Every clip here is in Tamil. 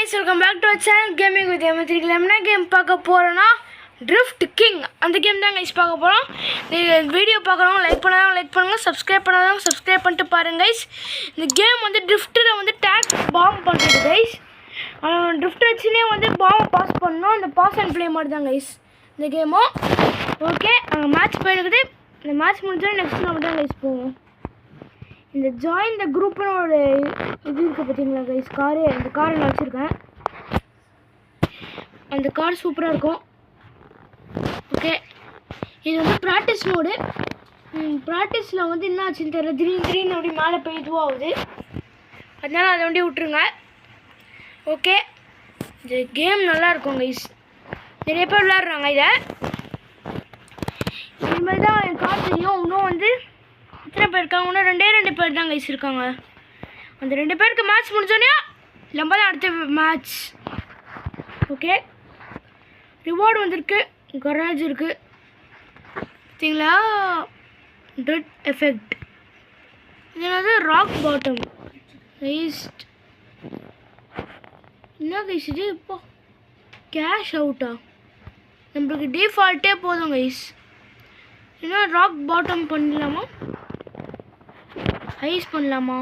guys, welcome back to our channel Gaming with M3. என்ன கேம் பார்க்க போறோம்னா Drift King. அந்த கேம் தான் guys பார்க்க போறோம். இந்த வீடியோ பார்க்கறவங்க லைக் பண்ணாதவங்க லைக் பண்ணுங்க, Subscribe பண்ணாதவங்க Subscribe பண்ணிட்டு பாருங்க guys. இந்த கேம் வந்து Driftல வந்து டாக் பாம் பண்றது guys. Drift வச்சினே வந்து பாம் பாஸ் பண்ணனும். அந்த பாஸ் அண்ட் ப்ளே மாதிரி தான் guys. இந்த கேம் ஓகே, மேட்ச் போயிடுது. இந்த மேட்ச் முடிஞ்சா நெக்ஸ்ட் நம்ம தான் guys போவோம். இந்த ஜாயின் த குரூப்னு ஒரு இது இருக்குது பார்த்தீங்களா கைஸ், இந்த காரை நான் வச்சுருக்கேன். அந்த கார் சூப்பராக இருக்கும். ஓகே, இது வந்து ப்ராக்டிஸ் மோடு. ப்ராக்டிஸில் வந்து என்ன ஆச்சுன்னு தெரியல, திடீர்னு அப்படி மேலே போய் இதுவாகுது. அதனால் அதை வண்டி விட்டுருங்க. ஓகே, இந்த கேம் நல்லாயிருக்கும் கைஸ், நிறைய பேர் விளையாடுறாங்க. இதை இதுமாதிரி தான் என் கார் தெரியும். இன்னும் வந்து எத்தனை பேர் இருக்காங்க? இன்னும் ரெண்டு பேர் தான் கைஸ் இருக்காங்க. அந்த 2 பேருக்கு மேட்ச் முடிஞ்சோடனே நம்ம தான் அடுத்த மேட்ச். ஓகே, ரிவார்டு வந்திருக்கு, கராஜ் இருக்குது பார்த்தீங்களா, டெட் எஃபெக்ட். இது என்னது, ராக் பாட்டம் ரைஸ்ட். என்ன கைஸ் இது? இப்போ கேஷ் அவுட்டா? நம்மளுக்கு டிஃபால்ட்டே போதும் கைஸ். என்ன ராக் பாட்டம் பண்ணலாமா, ஹைஸ் பண்ணலாமா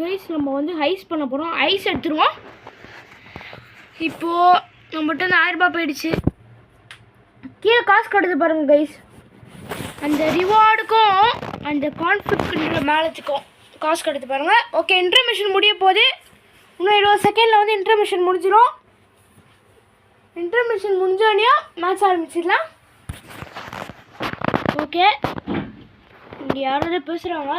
கைஸ்? நம்ம வந்து ஹைஸ் பண்ண போகிறோம். ஐஸ் எடுத்துருவோம். இப்போது நம்மகிட்ட வந்து 1000 ரூபாய் போயிடுச்சு. கீழே காசு கட்டுது பாருங்கள் கைஸ். அந்த ரிவார்டுக்கும் அந்த கான்ஃபிளிக்ட்ன்ற மேலத்துக்கும் காசு கட்டுது பாருங்கள். ஓகே, இன்டர்மிஷன் முடிய போது. இன்னும் 20 செகண்டில் வந்து இன்டர்மிஷன் முடிஞ்சிடும். இன்டர்மிஷன் முடிஞ்சோடனே மேட்ச் ஆரம்பிச்சிடலாம். ஓகே, இங்கே யாராவது பேசுகிறாங்க.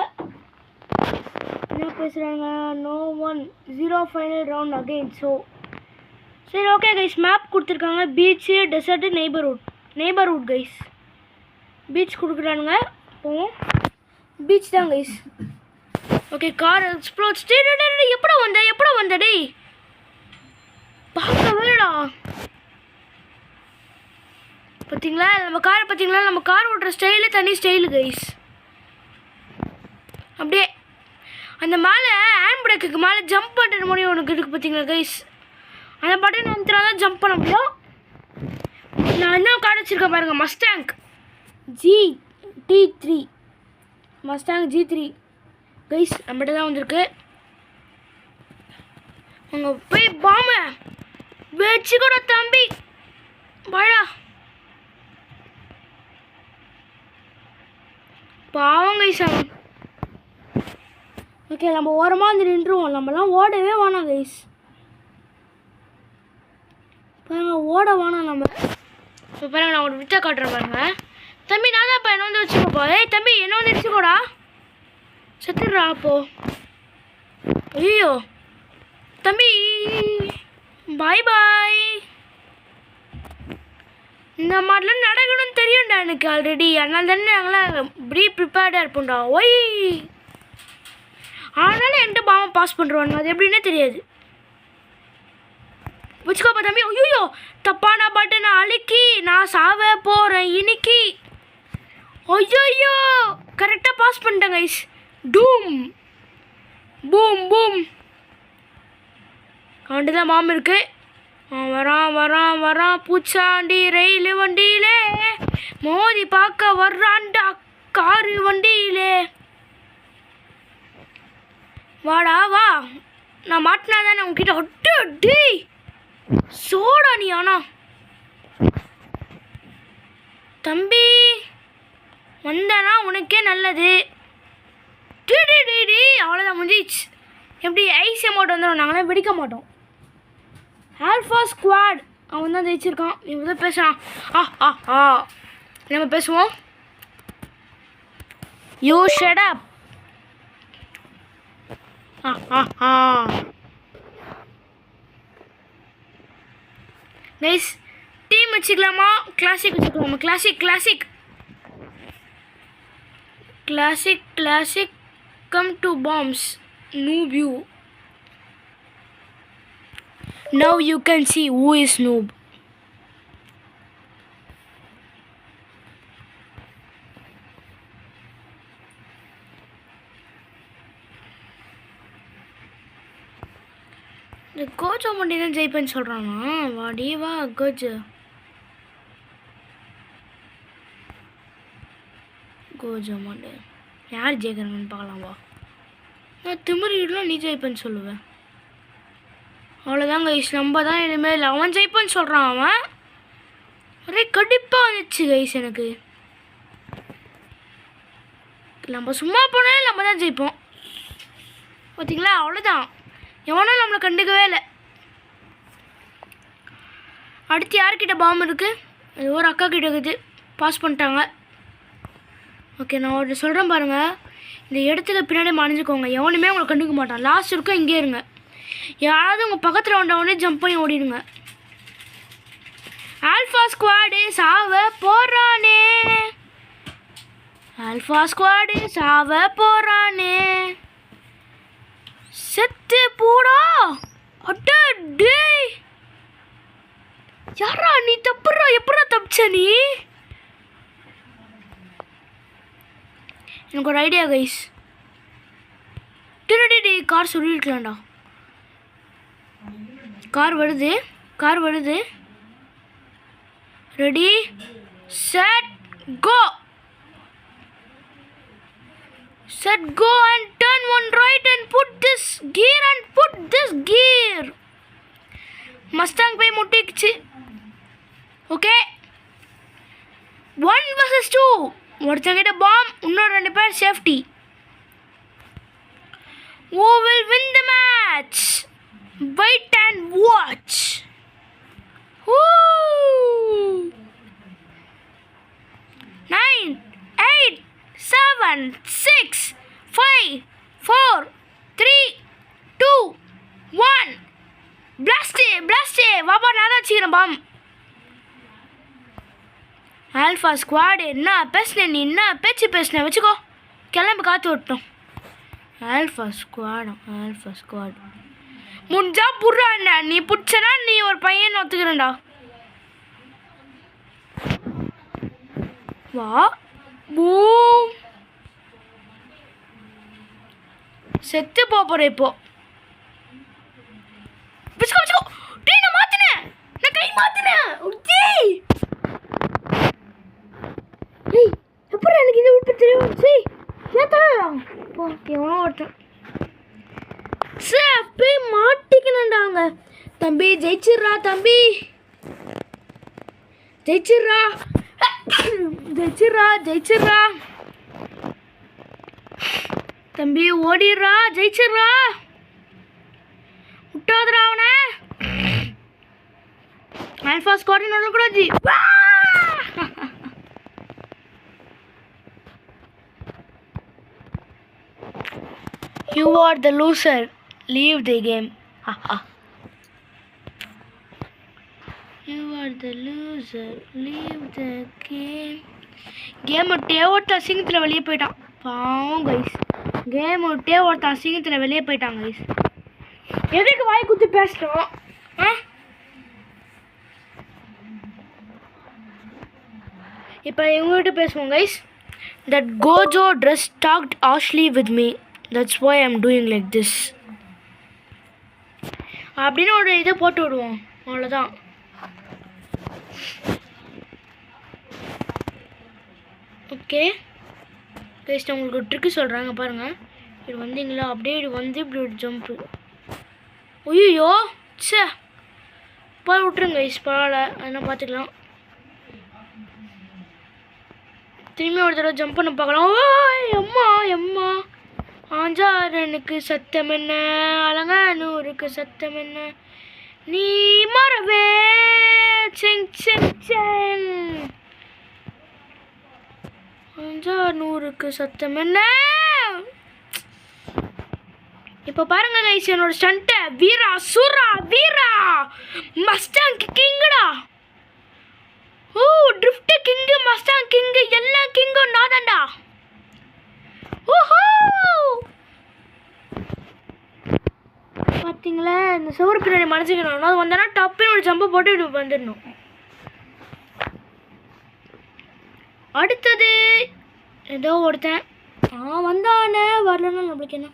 என்ன பேசுகிறாங்க? No one, 0 final round again. சரி ஓகே கைஸ், மேப் கொடுத்துருக்காங்க. Beach, desert, neighbourhood guys. Beach கொடுக்குறானுங்க, போவோம். பீச் தான் கைஸ். Okay, car explores. எப்படா வந்த டேய்? பார்க்கவேடா. பார்த்தீங்களா நம்ம காரை? பார்த்தீங்களா நம்ம கார் ஓட்டுற ஸ்டைலு தனி ஸ்டைலு கைஸ். அப்படியே அந்த மேலே ஹேண்ட் பிரேக்குக்கு மேலே ஜம்ப் பண்ணுற முடியும் உனக்கு இருக்குது பார்த்தீங்களா கைஸ். அந்த பட்டன் வந்துட்டா தான் ஜம்ப் பண்ண முடியும். நான் என்ன கார் வச்சுருக்கேன் பாருங்கள், Mustang GT3. Mustang G3 guys நம்மகிட்ட தான் வந்திருக்கு. அங்கே போய் பாம வச்சுக்கூட தம்பி வாழா. பாவம் கைஸ் அவன். ஓகே, நம்ம ஓரமாக வந்து நின்றுவோம். நம்மலாம் ஓடவே வேணாம் கைஸ். பாருங்க, ஓட வேணாம் நம்ம. இப்போ பாருங்க, நான் ஒரு வித்தை காட்டுறேன் பாருங்க. தம்பி நான் தான் என்ன வந்து வச்சுக்கோப்பா. ஏய் தம்பி, என்ன வந்து வச்சுக்கோடா. செத்துடுறா அப்போ. ஐயோ தம்பி, பாய் பாய். இந்த மாதிரிலாம் நடக்கணும்னு தெரியும்டா எனக்கு ஆல்ரெடி. அதனால தானே நாங்களாம் ப்ரீ ப்ரிப்பேர்டாக இருப்போம்டா. ஒய், ஆனாலும் என்கிட்ட பாவம் பாஸ் பண்ணுறாங்க, அது எப்படின்னே தெரியாது. வச்சுக்கோப்பா தம்பி. ஐயோ, தப்பான பட்டனை அழுக்கி நான் சாவ போகிறேன் இன்னைக்கு. ஐயோ, கரெக்டாக பாஸ் பண்ணிட்டேன் கைஸ். டூம் பூம் பூம். அவன்ட்டு தான் பாம்பு இருக்குது. வரான் பூச்சாண்டி ரயில் வண்டியிலே மோதி பார்க்க வர்றான்டா காரு வண்டியிலே. வாடா வா, நான் மாட்டினா தானே உங்ககிட்ட. ஒட்டு டி சோடா நீ. ஆனா தம்பி வந்தானா உனக்கே நல்லது. டி அவ்வளோதான் முடிஞ்சிச்சு. எப்படி ஐஸ் அமௌண்ட் வந்துடும், நாங்களாம் வெடிக்க மாட்டோம். ஆல்ஃபா ஸ்குவாட் அவன் தான் ஜெயிச்சிருக்கான். இவன் தான் பேசுகிறான். நம்ம பேசுவோம். You shut up. Guys, team வச்சுக்கலாமா கிளாசிக் வச்சுக்கலாமா? கிளாசிக். கம் டு பாம்ஸ் noob you. Now you can see who is noob. இந்த கோஜோ மண்டி தான் ஜெயிப்பேன்னு சொல்கிறானா? வாடி வா கோஜோ கோஜோ மண்டி யார் ஜெயிக்கிறாங்கன்னு பார்க்கலாம் வா. நான் திமிரிலாம் நீ ஜெயிப்பேன்னு சொல்லுவேன். அவ்வளோதாங்க கைஸ், நம்ம தான் இனிமேல் அவன் ஜெயிப்பேன்னு சொல்கிறான். அவன் ஒரே கண்டிப்பாக வந்துச்சு கைஸ் எனக்கு. நம்ம சும்மா போனாலும் நம்ம தான் ஜெயிப்போம் பார்த்தீங்களா? அவ்வளோதான், எவனும் நம்மளை கண்டுக்கவே இல்லை. அடுத்து யார்கிட்ட பாம்பு இருக்குது? அது ஒரு அக்கா கிட்ட இருக்குது, பாஸ் பண்ணிட்டாங்க. ஓகே, நான் ஒரு சொல்கிறேன் பாருங்கள். இந்த இடத்துக்கு பின்னாடி மறைஞ்சிக்கோங்க, எவனுமே உங்களை கண்டுக்க மாட்டான். லாஸ்ட் இருக்கும் இங்கே இருங்க. யாராவது உங்கள் பக்கத்தில் வந்தவொடனே ஜம்ப் பண்ணி ஓடிடுங்க. ஆல்ஃபா ஸ்குவாடு சாவ போகிறானே, ஆல்ஃபா ஸ்குவாடு சாவ போகிறானே, செத்து போடா. அட்ட டேய், யாரா நீ? தப்புறா, எப்படா தப்பிச்ச நீ? எனக்கு ஒரு ஐடியா கைஸ். டே கார் சொல்லிருக்கலாம்டா. கார் வருது, கார் வருது. Ready set go, set go and turn one right and put this gear and put this gear. Mustang போய் முட்டிச்சு. Okay, 1 versus 2. ஒருத்தங்கிட்ட பாம், இன்னொரு 2 பேர் safety. Who will win the match? Wait and watch. Woo! 9, 8, 7, 6, 5, 4, 3, 2, 1. Blast it. வாப்பா, நான் தான் வச்சுக்கிறேன் பாம். ஆல்ஃபா ஸ்குவாடு என்ன பேசுனேன் நீ? என்ன பேச்சு பேசுனேன்? வச்சுக்கோ, கிளம்பி காற்று விட்டோம். ஆல்ஃபா ஸ்குவாடு முடிஞ்சா புடுறா. என்ன நீ பிடிச்சனா நீ ஒரு பையன் ஒத்துக்கிறேன்டா. வா பூம், செத்து போற இப்போ. வச்சுக்கோ. டேய், நான் மாத்தினேன், நான் கை மாத்தினேன். டேய் எப்படி எனக்கு இது விட்டு தெரியும்? சரி ஏத்தா போ, எவனோ ஒருத்தன் போய் மாட்டிக்கணுண்டாங்க. தம்பி ஜெயிச்சிடுறா, தம்பி ஜெயிச்சிடுறா. தம்பி ஓடிடுறா, ஜெயிச்சிடுறா. விட்டாதுடா அவனை. ஆல்ஃபா ஸ்குவாட் நல்ல கூட G. You are the loser. Leave the game. You are the loser. Leave the game. Game விட்டே ஒருத்தன் அசிங்கத்தில் வெளியே போயிட்டான். பாவம் கைஸ், கேம் விட்டே ஒருத்தன் அசிங்கத்தில் வெளியே போயிட்டான் கைஸ். எதுக்கு வாய் குத்து பேசணும்? இப்போ இவங்ககிட்ட பேசுவோம் guys. That Gojo dress talked harshly with me. That's why I'm doing like this. அப்படின்னு ஒரு இதை போட்டு விடுவோம், அவ்வளோதான். ஓகே கைஸ், நான் உங்களுக்கு ஒரு ட்ரிக்கு சொல்கிறாங்க பாருங்கள். இப்படி வந்தீங்களா, அப்படியே இப்படி வந்து இப்படி ஒரு ஜம்ப்பு. ஐயோ சே, போய் விட்ருங்க கைஸ், பரவாயில்ல, அதெல்லாம் பார்த்துக்கலாம். திரும்பி ஒரு தடவை ஜம்ப் பண்ண பார்க்கலாம். எம்மா ஆஞ்சாரனுக்கு சத்தம் என்ன, அலங்கானூருக்கு சத்தம் என்ன, நீ மறவே செங் செங் செங். ஆஞ்சானூருக்கு சத்தம் என்ன. இப்போ பாருங்க கைஸ், என்னோட ஸ்டண்ட்டை. வீரா சூரா வீரா மஸ்டாங் கிங்குடா. ஓ, ட்ரிஃப்ட் கிங்கு, மஸ்டாங் கிங்கு, எல்லா கிங்கும் நான் தான்டா. ஓஹோ, பார்த்தீங்களா? இந்த சோறு பின்னாடி மனசுக்கணும். அது வந்தோன்னா டப்புன்னு ஒரு ஜம்பை போட்டு இப்படி வந்துடணும். அடுத்தது ஏதோ ஒருத்தன் வந்தானே, வரலன்னா நம்மளுக்கு என்ன.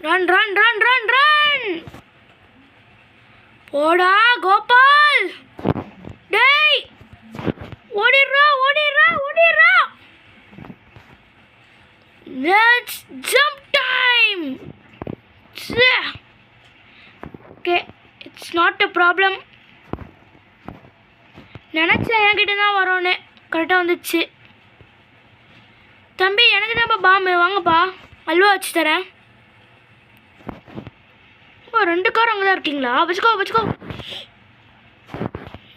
Run run run run run. போடா கோபால். டேய் ஓடிடுறா ஓடிடுறா ஓடிடுறா. Let's jump time. Okay, it's not a problem. நினச்சேன் என்கிட்ட தான் வரோன்னு. கரெக்டாக வந்துச்சு. தம்பி எனக்கு தான்ப்பா பாம்பு, வாங்கப்பா அல்வா வச்சு தரேன். ஓ 2 கார் அங்கே தான் இருக்கீங்களா? வச்சுக்கோ வச்சுக்கோ.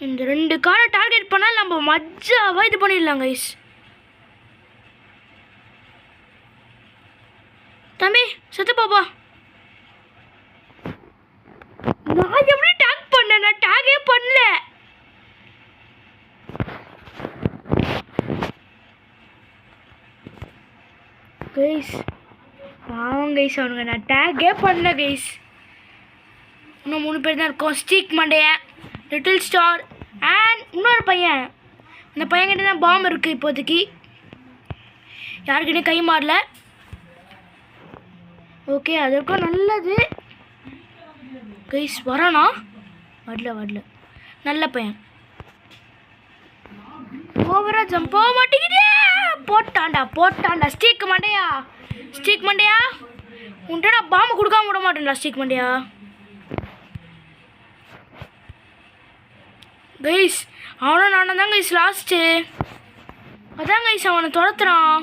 இந்த 2 காரை டார்கெட் பண்ணால் நம்ம மஜாவாக இது பண்ணிடலாம் கைஸ். தம்பி செத்து பாப்பா. நான் எப்படி டேக் பண்ணேன்? நான் டேகே பண்ணல. கைஸ் பாவம் கைஸ், அவனுங்க நான் டேகே பண்ணல கைஸ். இன்னும் 3 பேர் தான் இருக்கோம். ஸ்டீக் மண்டையன், லிட்டில் ஸ்டார் அண்ட் இன்னொரு பையன். அந்த பையன்கிட்ட தான் பாம்பு இருக்குது இப்போதைக்கு. யாருக்கிட்டே கை மாறல. ஓகே, அதுக்கும் நல்லது கைஸ். வரானா? வரல வரல. நல்ல பையன். ஓவரா ஜம்ப் போக மாட்டேங்குதே. போட்டான்டா போட்டான்டா. ஸ்டீக் மண்டையா, ஸ்டீக் மண்டையா, உன்ட்ட நான் பாம்பு கொடுக்காம விட மாட்டேன்டா ஸ்டீக் மண்டையா. கைஸ் அவனும் நானும் தான் கைஸ் லாஸ்ட்டு. அதான் கைஸ் அவனை துரத்துறான்.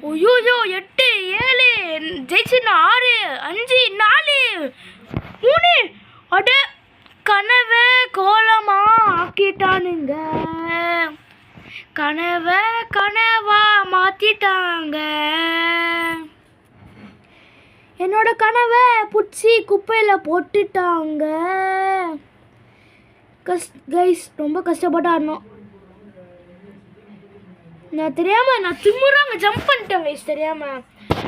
ஐயோ 8 7 ஜெயிச்சுன்னா 6 5 4 3. அட கனவை கோலமா ஆக்கிட்டானுங்க. கனவை கனவா மாத்திட்டாங்க. என்னோட கனவை பிடிச்சி குப்பையில் போட்டுட்டாங்க. கைஸ் ரொம்ப கஷ்டப்பட்டு ஆடணும். நான் தெரியாமல் நான் திமுறாங்க ஜம்ப் பண்ணிட்டேன் கைஸ். தெரியாமல்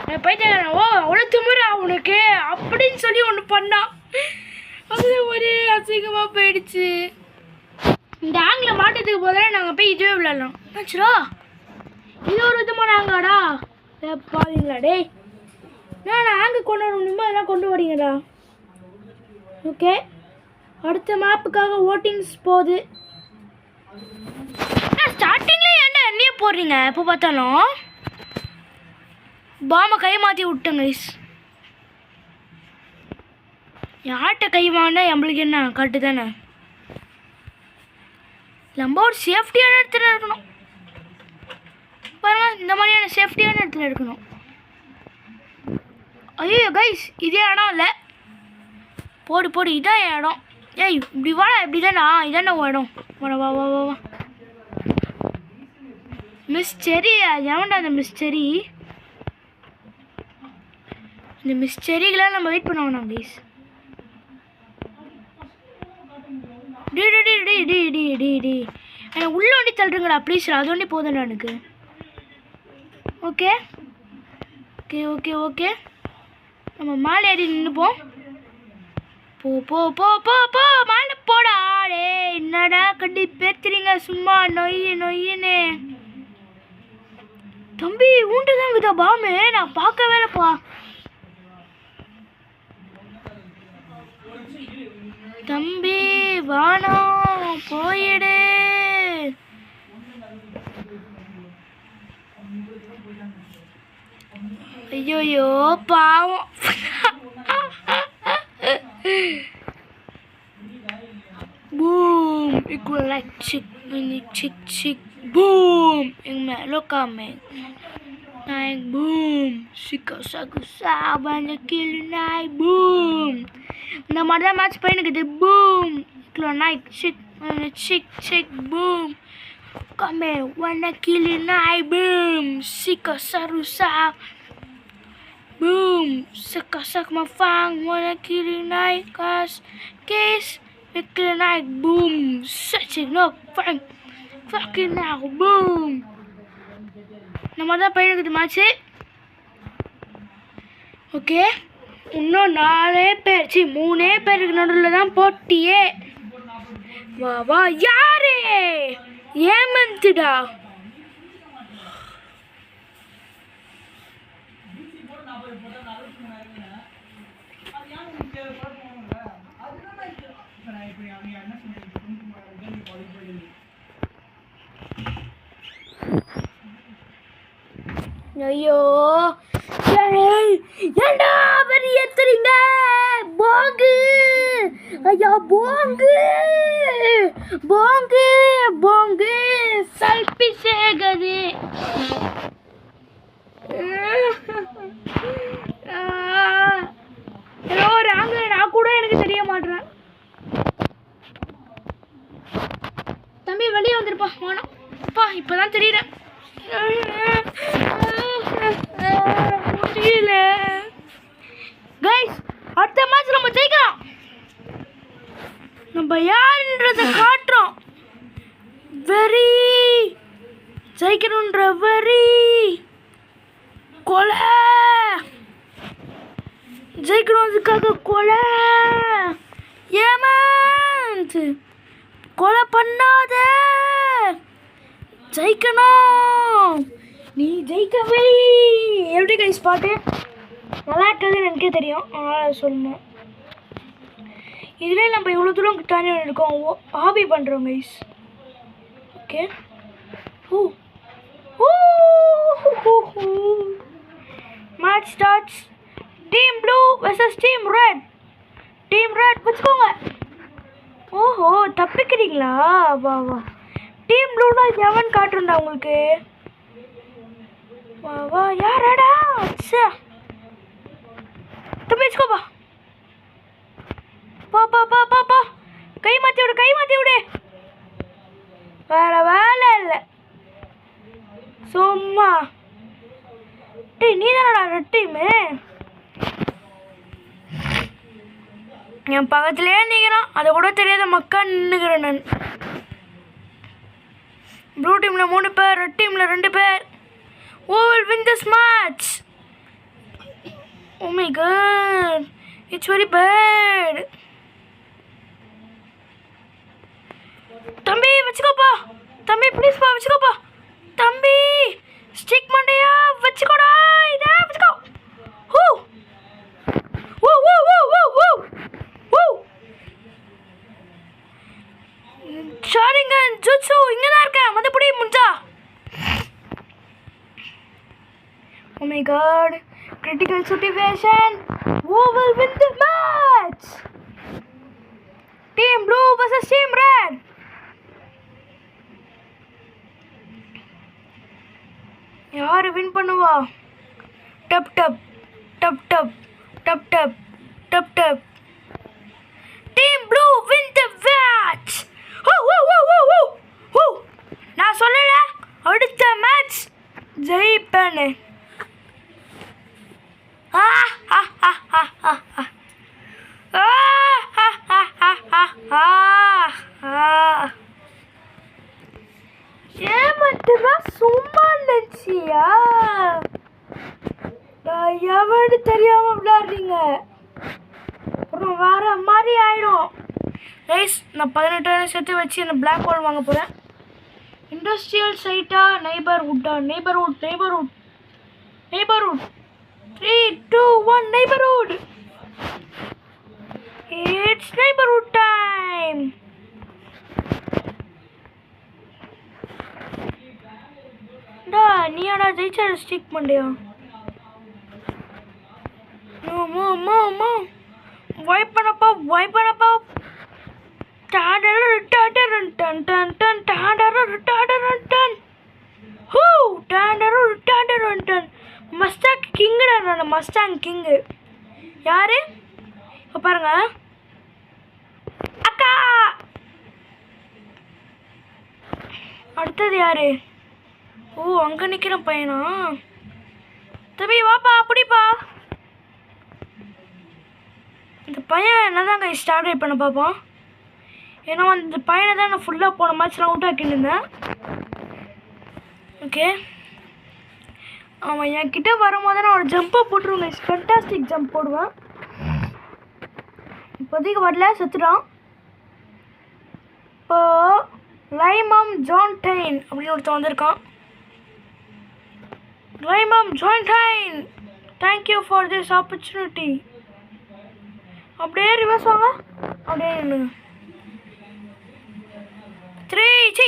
நான் போயிட்டேன். ஓ அவ்வளோ திமுறா உனக்கு அப்படின்னு சொல்லி ஒன்று பண்ணான். அது ஒரே அசிங்கமாக போயிடுச்சு. இந்த ஆங்கில் மாட்டத்துக்கு போதாலே நாங்கள் போய் இதுவே விளையாடலாம். ஆச்சுரா இது ஒரு விதமான ஆங்காடா. பாருங்களா டே, நான் ஆங்கு கொண்டு வர முடியுமா அதெல்லாம் கொண்டு வரீங்கடா. ஓகே, அடுத்த மேப்புக்காக ஓட்டிங்ஸ் போகுது. ஸ்டார்டிங்லேயே ஏன்டா என்னையே போடுறீங்க? எப்போ பார்த்தாலும் பாம்பை கை மாற்றி விட்டேங்க கைஸ். யார்கிட்ட கை வாங்கினா நம்மளுக்கு என்ன கட்டு தானே. நம்ம ஒரு சேஃப்டியான இடத்துல இருக்கணும். பாருங்க, இந்த மாதிரியான சேஃப்டியான இடத்துல இருக்கணும். ஐயோ கைஸ் இதே இடம் இல்லை. போடு போடு, இதான் என் இடம். ஏய் இப்படி வாடா, இப்படி தானா? இதானே இடம். வா வா வா வா. மிஸ் செரி, எவன்டா அந்த மிஸ் செரி? இந்த மிஸ் செரிக்கெலாம் நம்ம வெயிட் பண்ண வேணாம் கைஸ். டி டி டி டி டி டி டி டி எனக்கு உள்ளே வண்டி தள்ளுறீங்களா ப்ளீஸ்? அது வண்டி போதும்டா எனக்கு. ஓகே ஓகே ஓகே ஓகே, நம்ம மேலே ஏறி நின்றுப்போம். போ போ போ போ போ மேலே போடா. டே என்னடா கட்டி பேத்துறீங்க சும்மா நொய் நொய்யுன்னு. தம்பி ஊன்ட்டு தான் விதா பாம்பு, நான் பார்க்கவே இல்லைப்பா. தம்பி வானோ போயிடு. ஐயோயோ பாவம். Boom, equal like chick, mini chick chick. Boom, yung meloka men. Like boom, sika saku sabanya kilinai. Boom. இந்த மாதிரி தான் மேட்ச் போயினுக்குது. Boom kilo night chick chick chick boom கமே wanna kill you night. Boom sika sarusa. Boom sika sak mafang wanna kill you night cause case kill you night. Boom such a no fang fucking now. Boom இந்த மாதிரி தான் போயினுக்குது மேட்ச்சு. ஓகே, இன்னும் 4 பேர் 3 பேருக்கு நடுவில் தான் போட்டியே. வா வா. யாரு ஏமந்துடா? ஐயோ ஏண்டா பெரிய ஏத்துறீங்க போங்கு ஐயா போங்கு போங்கு போங்கு செல்ஃபி சேகது ஏதோ ஒரு ஆங்கில நான் கூட எனக்கு தெரிய மாட்டேறேன். தம்பி வெளியே வந்துருப்பா வேணாம் அப்பா இப்பதான் தெரியுறேன். முடியல கைஸ், அடுத்த மேட்ச் நம்ம ஜெயிக்கலாம். நம்ம யாருன்றத காட்டுறோம். வெறி ஜெயிக்கணுன்ற வெறி கொலை ஜெயிக்கணுன்றதுக்காக கொலை ஏமாந்து கொலை பண்ணாத ஜெயிக்கணும். நீ ஜெயிக்கவே எப்படி கைஸ் பாட்டு நல்லா இருக்குதுன்னு எனக்கே தெரியும், அதனால் சொல்லணும். இதில் நம்ம இவ்வளோ தூரம் தாண்டி இருக்கோம் ஹாபி பண்ணுறோம் guys. Okay match starts. Team blue versus team red. Team red வச்சுக்கோங்க. ஓஹோ தப்பிக்கிறீங்களா? வா வா. டீம் ப்ளூனா எவன் காட்டுறா உங்களுக்கு? வா வா யாராடா? அச்சா தம்பி வச்சுக்கோப்பா. பா பா பா பா பா கை மாற்றி விடு கை மாற்றி விடு. வேற வேலை இல்லை சும்மா. டேய் நீ தானடா ரெட் டீமு. என் பக்கத்துலேயே நிற்கிறான், அதை கூட தெரியாத மக்கா நின்றுக்கிறேன் நான். ப்ளூ டீமில் 3 பேர், ரெட் டீமில் 2 பேர். Who will win this match? Oh my god, it's very bad. தம்பி வச்சுக்கோப்பா. தம்பி ப்ளீஸ்ப்பா வச்சுக்கோப்பா. தம்பி ஸ்டிக் மண்டையா வச்சுக்கோடா. இதே வச்சுக்கோ. ஹூ ஹூ ஹூ ஹூ ஹூ ஹூ ஹூ. ஷாரிங்கன் ஜுட்சு இங்கே தான் இருக்கேன், வந்து பிடி முடிஞ்சா. Oh my god, critical situation. Who will win the match? Team blue versus team red. யார் வின் பண்ணுவா? டப் டப் டப் டப் டப் டப் டப் டப். Team blue win the match. Woo woo woo woo woo woo. நான் சொல்லல அடுத்த மேட்ச் ஜெயிப்பேன்னு. ஏமாத்துனா சும்மா நினைச்சியா? எவனு தெரியாம விளையாடுறீங்க, அப்புறம் வேற மாதிரி ஆயிடும். கைஸ் நான் 18,000 சேர்த்து வச்சு அந்த பிளாக் ஹோல் வாங்க போறேன். இண்டஸ்ட்ரியல் சைட்டா நெய்பர்ஹுட்டா? Neighbourhood neighbourhood neighbourhood. 3, 2, 1 neighborhood. It's neighborhood time. டா நீயாடா ஜெயிச்சா ஸ்டிக் மண்டையா? மோ வைப் பண்ணப்பா வைப் பண்ணப்பா. டாடர் டாடர் டன் டன் டன் டாடர் டாடர் டன். ஹூ டாடர் டாடர் டன். மஸ்டாங் கிங்குடா நான், மஸ்டாங் கிங்கு. யாரு இப்போ பாருங்க அக்கா. அடுத்தது யாரு? ஓ அங்கே நிற்கிற பையனா? தம்பி வாப்பா அப்படிப்பா. இந்த பையன் என்னதாங்க ஸ்டார்ட் பண்ண பார்ப்போம். ஏன்னா அந்த பையனை தான் நான் ஃபுல்லாக போன மேட்ச்லாம் அவுட் ஆக்கிட்டு இருந்தேன். ஓகே அவன் என்கிட்ட வரும்போது நான் ஒரு ஜம்பை போட்டுருவேன், ஃபென்டாஸ்டிக் ஜம்ப் போடுவேன். இப்போதைக்கு வரல, செத்துட்டான். இப்போ லைமம் ஜான்டைன் அப்படின்னு ஒருத்தன் வந்திருக்கான். லைமம் ஜான்டைன் தேங்க்யூ ஃபார் திஸ் ஆப்பர்ச்சுனிட்டி. அப்படியே ரிவர்ஸ் வாங்க, அப்படியே நில்லுங்க. 3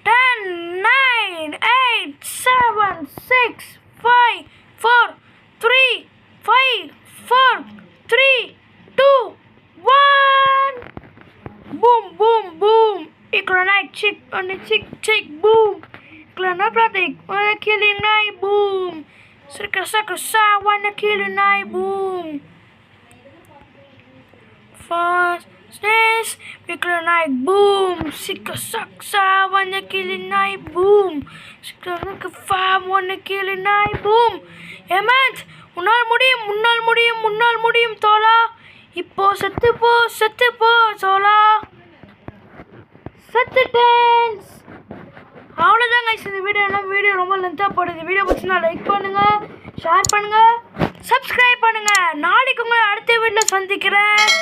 10 9 8 7 6 5 4 3 5 4 3 2 1. Boom boom boom. Iklanai chick on the chick boom. Iklana pratik wanna killing night boom. Saka wanna killing night boom. Fastness Iklanai boom. Saka wanna killing night boom. Saka farm wanna killing night boom. Hemant முன்னால் முடியும் தோலா. இப்போ செத்து போ சோலா. செத்துட்டேன்ஸ். அவ்வளோதான் கைஸ் இந்த வீடியோ ரொம்ப லென்த்தாக போடுது. வீடியோ பிடிச்சினா லைக் பண்ணுங்கள், ஷேர் பண்ணுங்கள், சப்ஸ்கிரைப் பண்ணுங்கள். நாளைக்கு உங்களை அடுத்த வீடியோவில் சந்திக்கிறேன்.